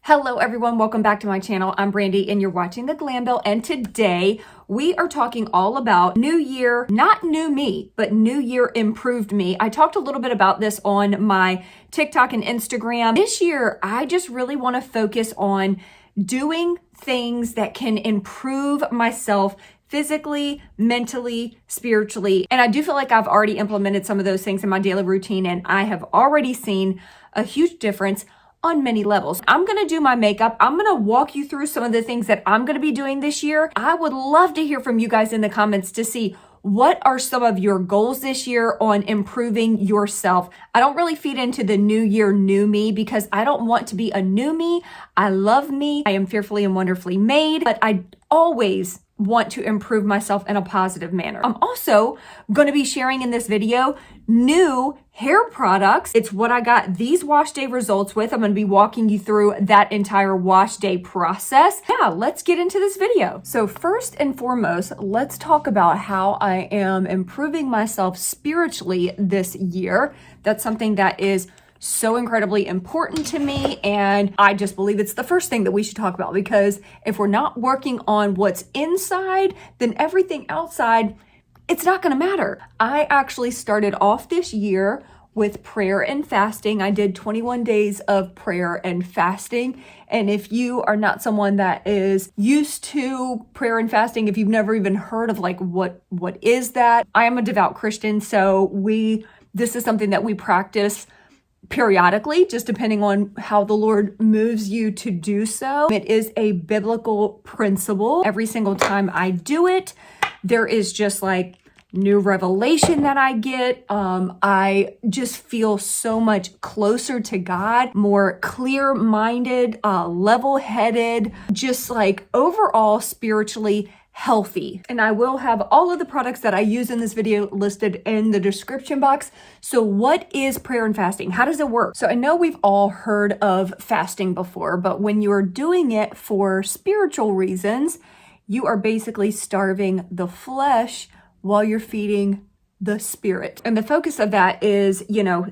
Hello everyone, welcome back to my channel. I'm Brandy and you're watching the Glam Belle, and today we are talking all about new year, not new me, but new year improved me. I talked a little bit about this on my TikTok and Instagram. This year, I just really want to focus on doing things that can improve myself physically, mentally, spiritually. And I do feel like I've already implemented some of those things in my daily routine, and I have already seen a huge difference on many levels. I'm going to do my makeup. I'm going to walk you through some of the things that I'm going to be doing this year. I would love to hear from you guys in the comments to see what are some of your goals this year on improving yourself. I don't really feed into the new year, new me, because I don't want to be a new me. I love me. I am fearfully and wonderfully made, but I always want to improve myself in a positive manner. I'm also going to be sharing in this video new hair products. It's what I got these wash day results with. I'm going to be walking you through that entire wash day process. Yeah, let's get into this video. So first and foremost, let's talk about how I am improving myself spiritually this year. That's something that is so incredibly important to me, and I just believe it's the first thing that we should talk about, because if we're not working on what's inside, then everything outside, it's not going to matter. I actually started off this year with prayer and fasting. I did 21 days of prayer and fasting. And if you are not someone that is used to prayer and fasting, if you've never even heard of like what is that, I am a devout Christian, so this is something that we practice periodically, just depending on how the Lord moves you to do so. It is a biblical principle. Every single time I do it, there is just like new revelation that I get. I just feel so much closer to God, more clear-minded, level-headed, just like overall spiritually healthy. And I will have all of the products that I use in this video listed in the description box. So what is prayer and fasting? How does it work? So I know we've all heard of fasting before, but when you're doing it for spiritual reasons, you are basically starving the flesh while you're feeding the spirit. And the focus of that is,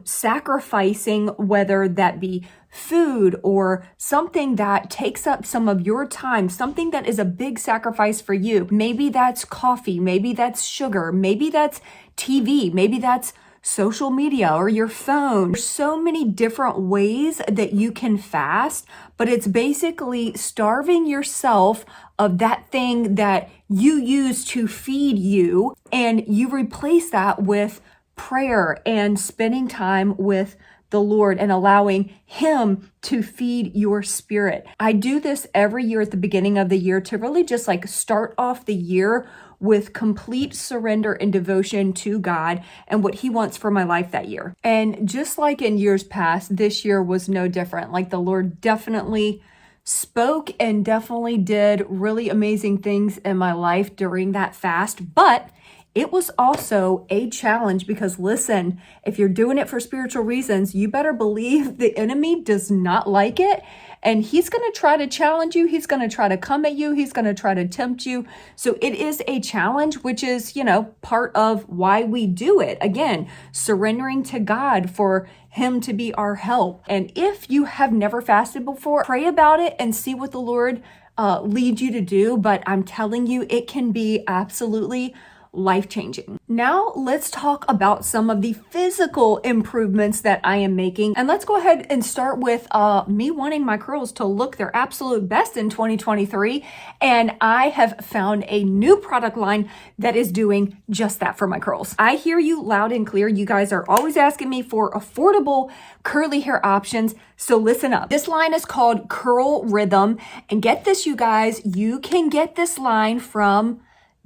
sacrificing, whether that be food or something that takes up some of your time, something that is a big sacrifice for you. Maybe that's coffee, maybe that's sugar, maybe that's TV, maybe that's social media or your phone. There's so many different ways that you can fast, but it's basically starving yourself of that thing that you use to feed you, and you replace that with prayer and spending time with the Lord and allowing Him to feed your spirit. I do this every year at the beginning of the year to really just like start off the year with complete surrender and devotion to God and what He wants for my life that year. And just like in years past, this year was no different. Like the Lord definitely spoke and definitely did really amazing things in my life during that fast, but it was also a challenge, because listen, if you're doing it for spiritual reasons, you better believe the enemy does not like it. And he's going to try to challenge you. He's going to try to come at you. He's going to try to tempt you. So it is a challenge, which is, part of why we do it. Again, surrendering to God for Him to be our help. And if you have never fasted before, pray about it and see what the Lord leads you to do. But I'm telling you, it can be absolutely life-changing. Now let's talk about some of the physical improvements that I am making. And let's go ahead and start with me wanting my curls to look their absolute best in 2023. And I have found a new product line that is doing just that for my curls. I hear you loud and clear. You guys are always asking me for affordable curly hair options. So listen up. This line is called Curl Rhythm. And get this, you guys, you can get this line from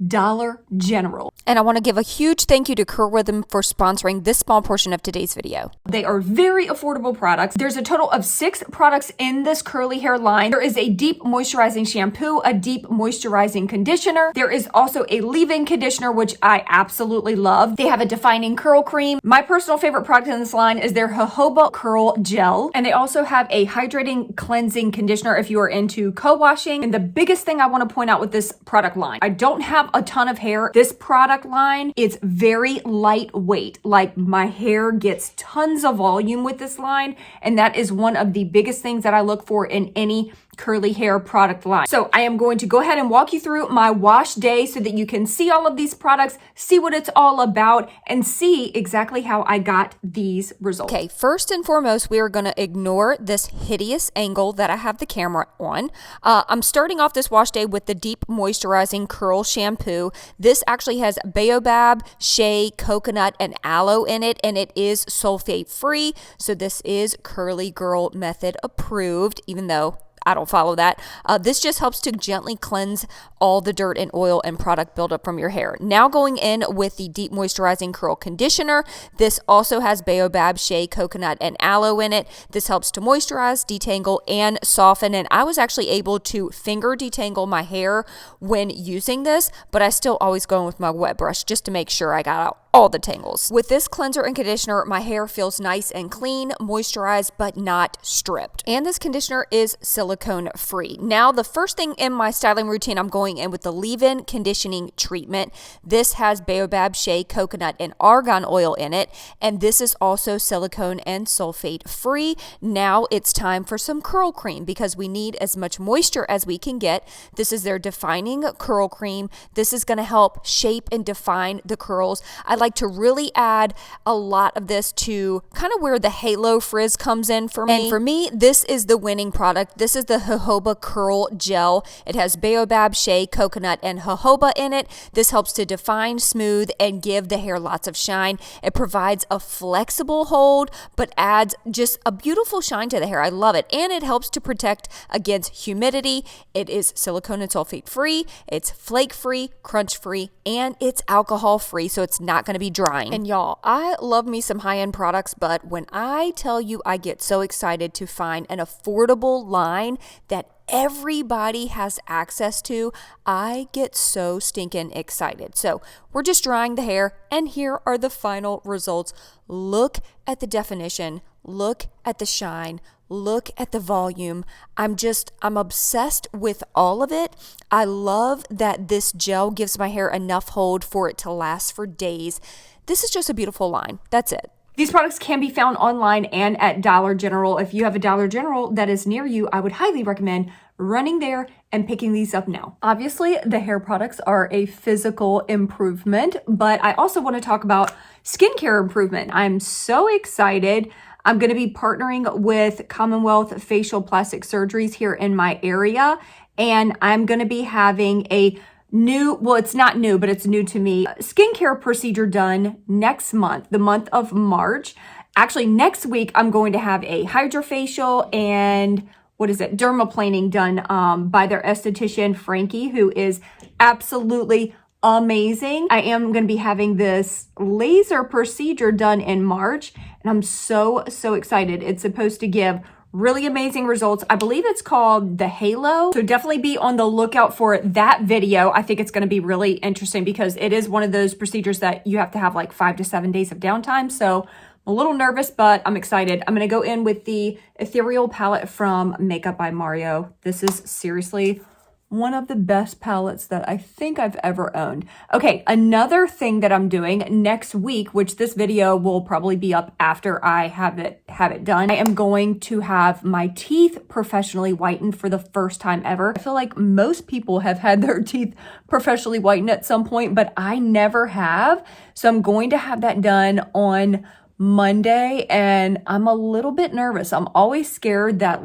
Dollar General. And I want to give a huge thank you to Curl Rhythm for sponsoring this small portion of today's video. They are very affordable products. There's a total of 6 products in this curly hair line. There is a deep moisturizing shampoo, a deep moisturizing conditioner. There is also a leave-in conditioner, which I absolutely love. They have a defining curl cream. My personal favorite product in this line is their jojoba curl gel. And they also have a hydrating cleansing conditioner if you are into co-washing. And the biggest thing I want to point out with this product line, I don't have a ton of hair, this product line is very lightweight. Like my hair gets tons of volume with this line, and that is one of the biggest things that I look for in any curly hair product line. So I am going to go ahead and walk you through my wash day so that you can see all of these products, see what it's all about, and see exactly how I got these results. Okay, first and foremost, we are going to ignore this hideous angle that I have the camera on. I'm starting off this wash day with the Deep Moisturizing Curl Shampoo. This actually has baobab, shea, coconut, and aloe in it, and it is sulfate free. So this is Curly Girl Method approved, even though I don't follow that. This just helps to gently cleanse all the dirt and oil and product buildup from your hair. Now going in with the Deep Moisturizing Curl Conditioner. This also has baobab, shea, coconut, and aloe in it. This helps to moisturize, detangle, and soften. And I was actually able to finger detangle my hair when using this, but I still always go in with my wet brush just to make sure I got out all the tangles. With this cleanser and conditioner, my hair feels nice and clean, moisturized, but not stripped. And this conditioner is silicone free. Now, the first thing in my styling routine, I'm going in with the leave-in conditioning treatment. This has baobab, shea, coconut, and argan oil in it. And this is also silicone and sulfate free. Now it's time for some curl cream because we need as much moisture as we can get. This is their defining curl cream. This is going to help shape and define the curls. I like to really add a lot of this to kind of where the halo frizz comes in for me. And for me, this is the winning product. This is the jojoba curl gel. It has baobab, shea, coconut, and jojoba in it. This helps to define, smooth, and give the hair lots of shine. It provides a flexible hold, but adds just a beautiful shine to the hair. I love it. And it helps to protect against humidity. It is silicone and sulfate free. It's flake free, crunch free, and it's alcohol free. So it's not going to be drying. And y'all, I love me some high-end products, but when I tell you I get so excited to find an affordable line that everybody has access to, I get so stinking excited. So we're just drying the hair, and here are the final results. Look at the definition, look at the shine, look at the volume. I'm obsessed with all of it. I love that this gel gives my hair enough hold for it to last for days. This is just a beautiful line. That's it. These products can be found online and at Dollar General. If you have a Dollar General that is near you, I would highly recommend running there and picking these up now. Obviously, the hair products are a physical improvement, but I also want to talk about skincare improvement. I'm so excited. I'm going to be partnering with Commonwealth Facial Plastic Surgeries here in my area, and I'm going to be having a new, well, it's not new, but it's new to me, skincare procedure done next month, the month of March. Actually, next week, I'm going to have a hydrofacial and dermaplaning done by their esthetician, Frankie, who is absolutely amazing. I am going to be having this laser procedure done in March, and I'm so excited. It's supposed to give really amazing results. I believe it's called the Halo. So definitely be on the lookout for that video. I think it's going to be really interesting because it is one of those procedures that you have to have like 5 to 7 days of downtime. So I'm a little nervous, but I'm excited. I'm going to go in with the Ethereal palette from Makeup by Mario. This is seriously one of the best palettes that I think I've ever owned. Okay, another thing that I'm doing next week, which this video will probably be up after I have it done, I am going to have my teeth professionally whitened for the first time ever. I feel like most people have had their teeth professionally whitened at some point, but I never have. So I'm going to have that done on Monday, and I'm a little bit nervous. I'm always scared that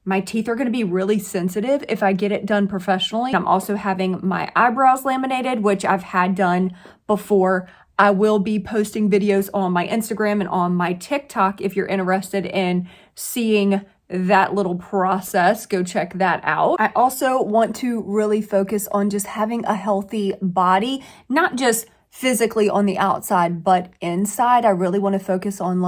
my teeth are going to be really sensitive if I get it done professionally. I'm also having my eyebrows laminated, which I've had done before. I will be posting videos on my Instagram and on my TikTok. If you're interested in seeing that little process, go check that out. I also want to really focus on just having a healthy body, not just physically on the outside, but inside. I really want to focus on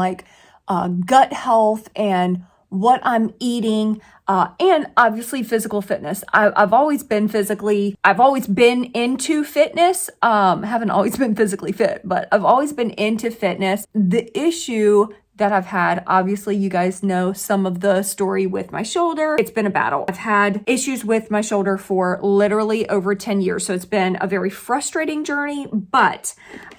gut health and what I'm eating, and obviously physical fitness. I've always been into fitness. Haven't always been physically fit, but I've always been into fitness. The issue that I've had. Obviously, you guys know some of the story with my shoulder. It's been a battle. I've had issues with my shoulder for literally over 10 years. So it's been a very frustrating journey, but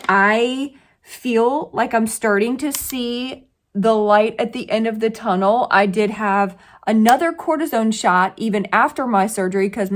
I feel like I'm starting to see the light at the end of the tunnel. I did have another cortisone shot even after my surgery because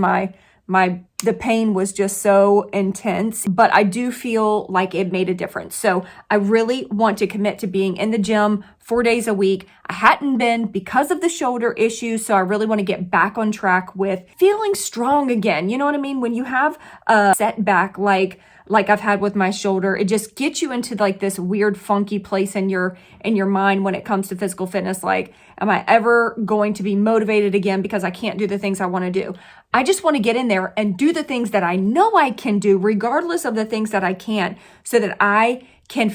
the pain was just so intense, but I do feel like it made a difference. So I really want to commit to being in the gym 4 days a week. I hadn't been because of the shoulder issue, so I really want to get back on track with feeling strong again. You know what I mean? When you have a setback like I've had with my shoulder, it just gets you into like this weird funky place in your mind when it comes to physical fitness. Like, am I ever going to be motivated again because I can't do the things I want to do? I just want to get in there and do the things that I know I can do, regardless of the things that I can't, so that I can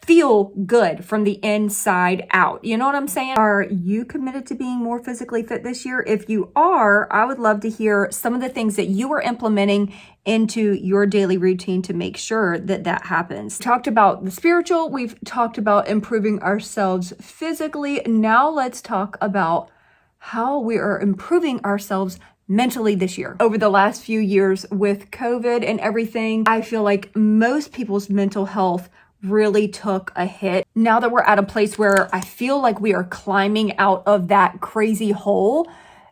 feel good from the inside out. You know what I'm saying? Are you committed to being more physically fit this year? If you are, I would love to hear some of the things that you are implementing into your daily routine to make sure that that happens. We talked about the spiritual. We've talked about improving ourselves physically. Now let's talk about how we are improving ourselves mentally this year. Over the last few years with COVID and everything, I feel like most people's mental health really took a hit. Now that we're at a place where I feel like we are climbing out of that crazy hole,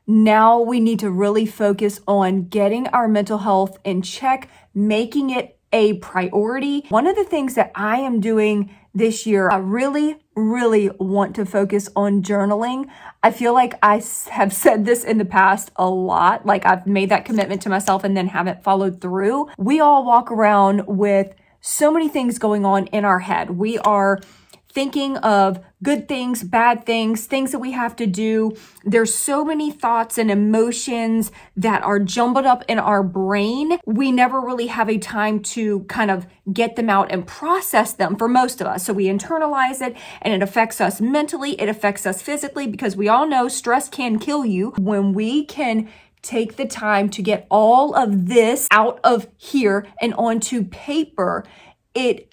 now we need to really focus on getting our mental health in check, making it a priority. One of the things that I am doing this year, I really want to focus on journaling. I feel like I have said this in the past a lot, like I've made that commitment to myself and then haven't followed through. We all walk around with so many things going on in our head. We are thinking of good things, bad things, things that we have to do. There's so many thoughts and emotions that are jumbled up in our brain. We never really have a time to kind of get them out and process them for most of us. So we internalize it and it affects us mentally. It affects us physically because we all know stress can kill you. When we can take the time to get all of this out of here and onto paper, it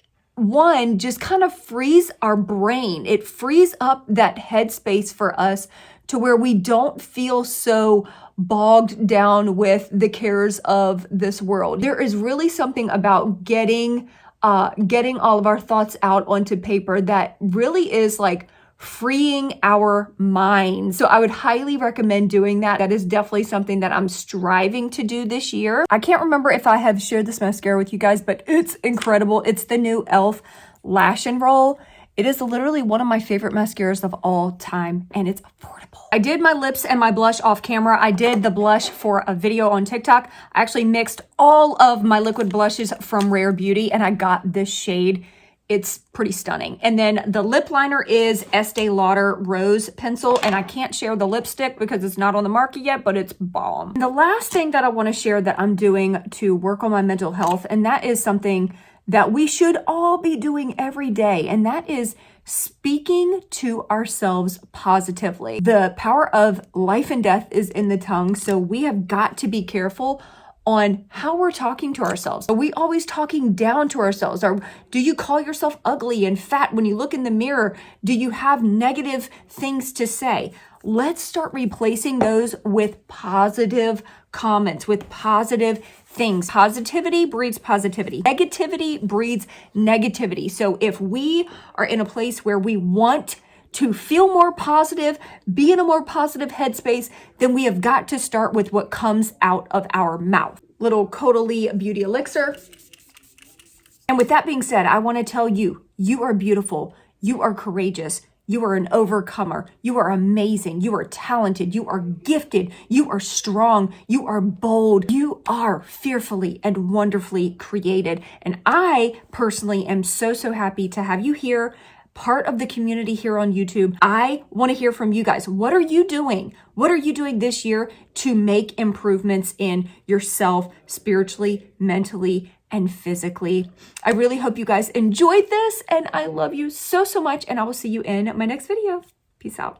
just kind of frees our brain. It frees up that headspace for us to where we don't feel so bogged down with the cares of this world. There is really something about getting all of our thoughts out onto paper that really is like freeing our minds. So I would highly recommend doing that. That is definitely something that I'm striving to do this year. I can't remember if I have shared this mascara with you guys, but it's incredible. It's the new e.l.f. Lash and Roll. It is literally one of my favorite mascaras of all time, and it's affordable. I did my lips and my blush off camera. I did the blush for a video on TikTok. I actually mixed all of my liquid blushes from Rare Beauty, and I got this shade. It's pretty stunning. And then the lip liner is Estee Lauder Rose Pencil, and I can't share the lipstick because it's not on the market yet, but it's bomb. And the last thing that I want to share that I'm doing to work on my mental health, and that is something that we should all be doing every day, and that is speaking to ourselves positively. The power of life and death is in the tongue, so we have got to be careful on how we're talking to ourselves. Are we always talking down to ourselves? Or do you call yourself ugly and fat when you look in the mirror? Do you have negative things to say? Let's start replacing those with positive comments, with positive things. Positivity breeds positivity. Negativity breeds negativity. So if we are in a place where we want to feel more positive, be in a more positive headspace, then we have got to start with what comes out of our mouth. Little Caudalie Beauty Elixir. And with that being said, I want to tell you, you are beautiful. You are courageous. You are an overcomer. You are amazing. You are talented. You are gifted. You are strong. You are bold. You are fearfully and wonderfully created. And I personally am so happy to have you here, part of the community here on YouTube. I want to hear from you guys. What are you doing? What are you doing this year to make improvements in yourself spiritually, mentally, and physically? I really hope you guys enjoyed this, and I love you so much, and I will see you in my next video. Peace out.